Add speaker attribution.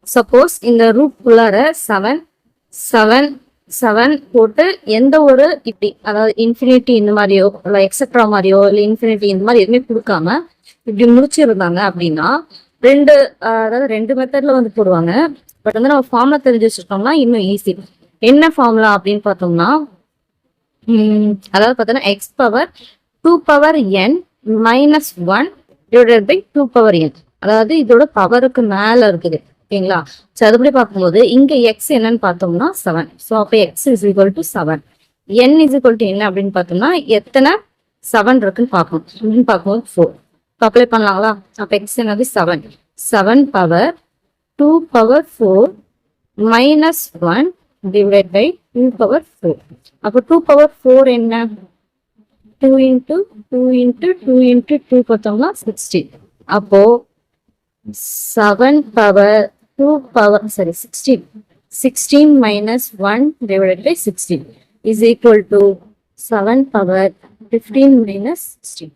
Speaker 1: Suppose இந்த root குள்ளார 7 7 7 போட்டு எந்த ஒரு இப்படி அதாவது இன்ஃபினிட்டி இந்த மாதிரியோ இல்லை எக்ஸட்ரா மாதிரியோ இல்லை இன்ஃபினிட்டி இந்த மாதிரி எதுவுமே கொடுக்காம இப்படி முடிச்சிருந்தாங்க அப்படின்னா அதாவது ரெண்டு மெத்தட்ல வந்து போடுவாங்க. பட் வந்து நம்ம ஃபார்முலா தெரிஞ்சு வச்சிருக்கோம்னா இன்னும் ஈஸி. என்ன ஃபார்முலா அப்படின்னு பார்த்தோம்னா அதாவது பார்த்தோன்னா x power 2 power n minus 1 divided by 2 power n. அதாவது இதோட பவருக்கு மேல இருக்குது. ஓகேங்களா? ஸோ அதுபடி பார்க்கும்போது இங்க எக்ஸ் என்னன்னு பார்த்தோம்னா 7. ஸோ அப்போ X is equal to 7. N is equal to என்ன அப்படின்னு பார்த்தோம்னா எத்தனை 7 இருக்குன்னு பார்க்கணும். அப்படின்னு பார்க்கும்போது 4. இப்போ அப்ளை பண்ணலாங்களா? அப்போ எக்ஸ் என்னது 7. 7 power 2 power 4 minus 1 divide by 2 power 4. அப்போ 2 பவர் 4 என்ன? 2 இன்ட்டு 2 இன்ட்டு 2 இன்ட்டு 2 பார்த்தோம்னா 16. அப்போ 7 power 2 power 16. 16 minus 1 divided by 16 is equal to 7 power 15 minus 16.